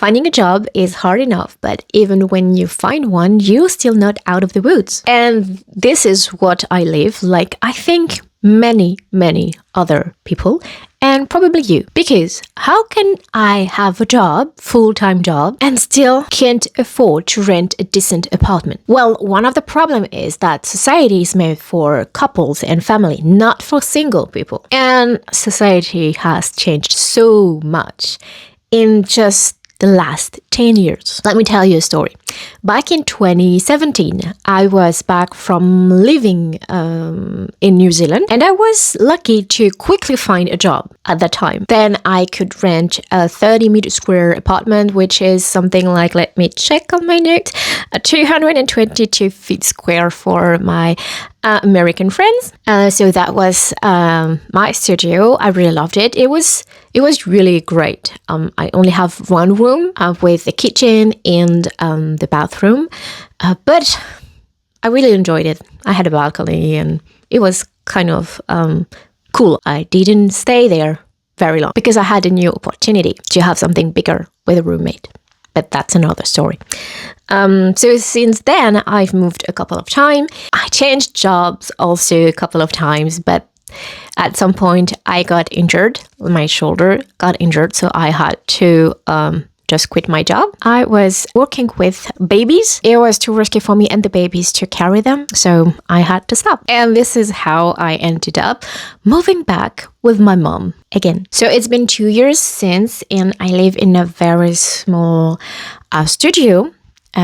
Finding a job is hard enough, but even when you find one, you're still not out of the woods. And this is what I live like, I think many other people, and probably you. Because how can I have a job, full-time job, and still can't afford to rent a decent apartment? Well, one of the problems is that society is made for couples and family, not for single people. And society has changed so much in just the last 10 years. Let me tell you a story. Back in 2017, I was back from living in New Zealand, and I was lucky to quickly find a job at that time. Then I could rent a 30-meter square apartment, which is something like, let me check on my note, 222 feet square for my American friends. So that was my studio. I really loved it. It was really great. I only have one room with a kitchen and the bathroom, but I really enjoyed it. I had a balcony and it was kind of cool. I didn't stay there very long because I had a new opportunity to have something bigger with a roommate. But that's another story. So since then, I've moved a couple of times. I changed jobs also a couple of times, but at some point I got injured. My shoulder got injured, so I had to just quit my job. I was working with babies. It was too risky for me and the babies to carry them, so I had to stop. And this is how I ended up moving back with my mom again. So it's been 2 years since, and I live in a very small studio,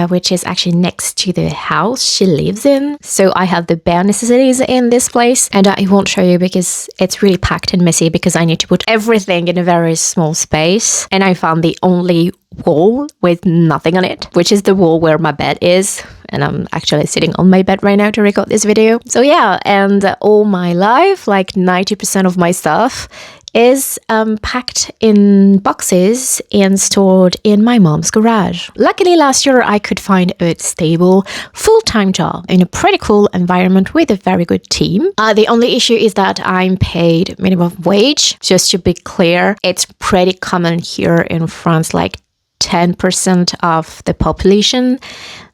which is actually next to the house she lives in. So I have the bare necessities in this place, and I won't show you because it's really packed and messy because I need to put everything in a very small space. And I found the only wall with nothing on it, which is the wall where my bed is. And I'm actually sitting on my bed right now to record this video. So yeah, and all my life, like 90% of my stuff is packed in boxes and stored in my mom's garage. Luckily, last year I could find a stable, full-time job in a pretty cool environment with a very good team. The only issue is that I'm paid minimum wage. Just to be clear, it's pretty common here in France, like 10% of the population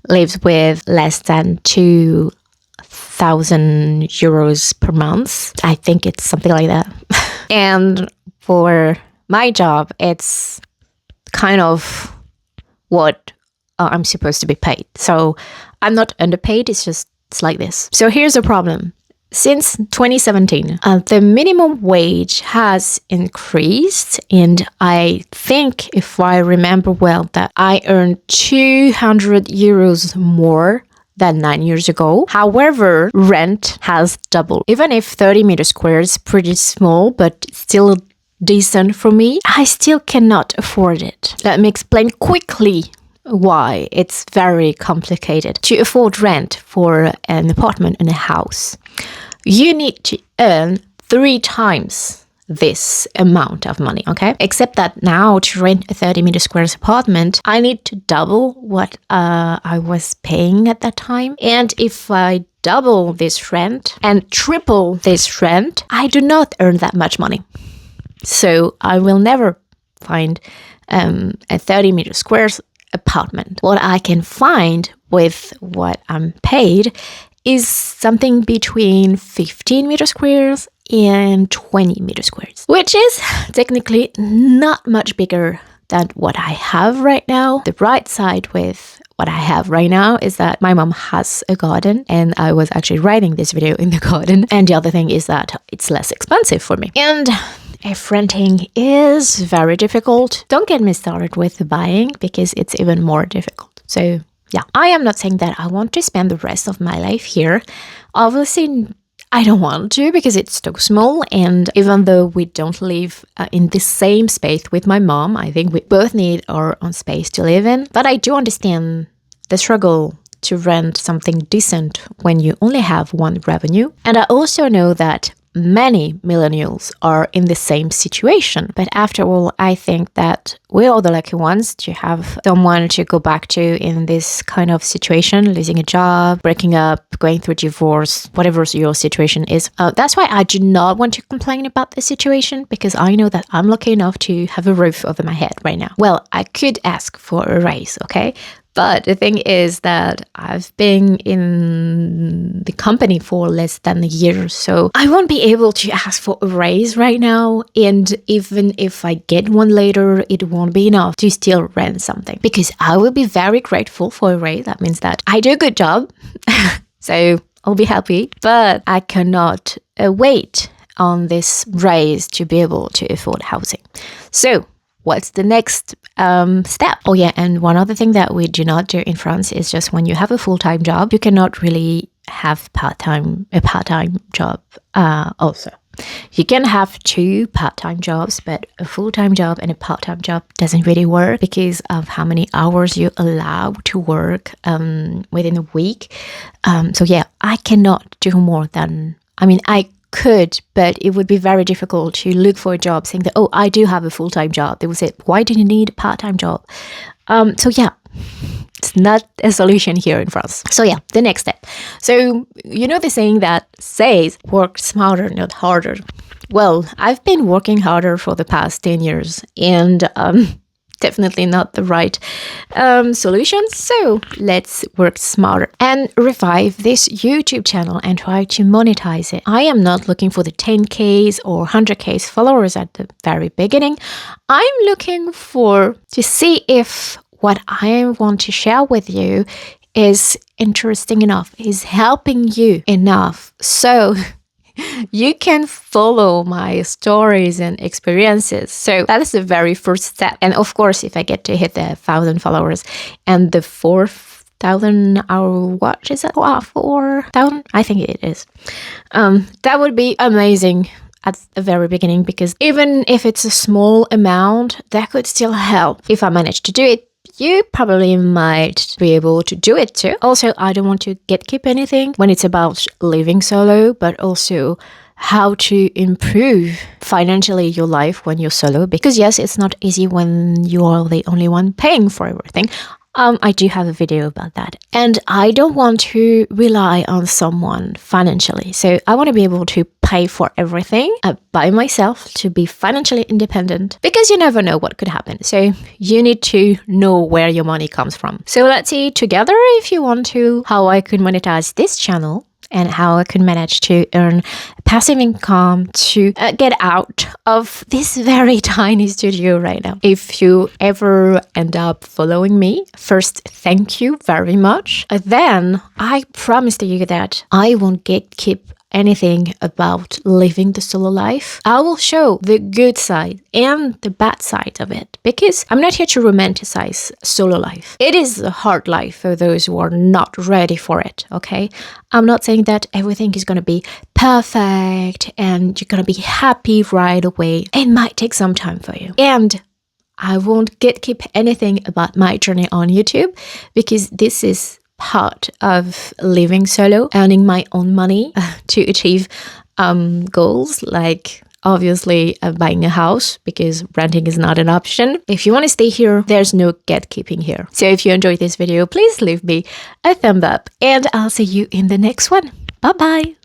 lives with less than 2,000 euros per month. I think it's something like that. And for my job, it's kind of what I'm supposed to be paid. So I'm not underpaid, it's like this. So here's the problem. Since 2017, the minimum wage has increased, and I think, if I remember well, that I earned 200 euros more than 9 years ago. However, rent has doubled. Even if 30 meter square is pretty small, but still decent for me, I still cannot afford it. Let me explain quickly why it's very complicated to afford rent for an apartment in a house. You need to earn 3 times this amount of money, okay? Except that now to rent a 30 meter square apartment, I need to double what I was paying at that time. And if I double this rent and triple this rent, I do not earn that much money. So I will never find a 30 meter square apartment. What I can find with what I'm paid is something between 15 meter squares and 20 meter squares, which is technically not much bigger than what I have right now. The bright side with what I have right now is that my mom has a garden, and I was actually writing this video in the garden. And the other thing is that it's less expensive for me. And if renting is very difficult, don't get me started with buying because it's even more difficult. So yeah, I am not saying that I want to spend the rest of my life here. Obviously, I don't want to because it's too small, and even though we don't live in the same space with my mom, I think we both need our own space to live in. But I do understand the struggle to rent something decent when you only have one revenue. And I also know that many millennials are in the same situation. But after all, I think that we're all the lucky ones to have someone to go back to in this kind of situation, losing a job, breaking up, going through divorce, whatever your situation is. That's why I do not want to complain about the situation, because I know that I'm lucky enough to have a roof over my head right now. Well, I could ask for a raise, okay? But the thing is that I've been in the company for less than a year, so I won't be able to ask for a raise right now. And even if I get one later, it won't be enough to still rent something, because I will be very grateful for a raise. That means that I do a good job, so I'll be happy. But I cannot wait on this raise to be able to afford housing. So what's the next step? Oh yeah, and one other thing that we do not do in France is just when you have a full-time job, you cannot really have a part-time job also. You can have 2 part-time jobs, but a full-time job and a part-time job doesn't really work because of how many hours you're allowed to work within a week. So yeah, I cannot do more than, I could, but it would be very difficult to look for a job saying that, oh, I do have a full-time job. They would say, why do you need a part-time job? So yeah, it's not a solution here in France. So yeah, the next step. So you know the saying that says, work smarter, not harder. Well, I've been working harder for the past 10 years and definitely not the right solution. So let's work smarter and revive this YouTube channel and try to monetize it. I am not looking for the 10Ks or 100Ks followers at the very beginning. I'm looking to see if what I want to share with you is interesting enough, is helping you enough. So you can follow my stories and experiences. So that is the very first step. And of course, if I get to hit the 1,000 followers and the 4,000 hour watch, is it 4,000? I think it is. That would be amazing at the very beginning, because even if it's a small amount, that could still help. If I manage to do it, you probably might be able to do it too. Also, I don't want to gatekeep anything when it's about living solo, but also how to improve financially your life when you're solo. Because yes, it's not easy when you are the only one paying for everything. I do have a video about that. And I don't want to rely on someone financially. So I want to be able to pay for everything by myself, to be financially independent, because you never know what could happen. So you need to know where your money comes from. So let's see together, if you want to, how I could monetize this channel and how I could manage to earn passive income to get out of this very tiny studio right now. If you ever end up following me, first, thank you very much. Then I promise to you that I won't gatekeep anything about living the solo life. I will show the good side and the bad side of it, because I'm not here to romanticize solo life. It is a hard life for those who are not ready for it, okay? I'm not saying that everything is going to be perfect and you're going to be happy right away. It might take some time for you. And I won't gatekeep anything about my journey on YouTube, because this is part of living solo, earning my own money to achieve goals, like obviously buying a house, because renting is not an option. If you want to stay here, there's no gatekeeping here. So if you enjoyed this video, please leave me a thumb up, and I'll see you in the next one. Bye bye.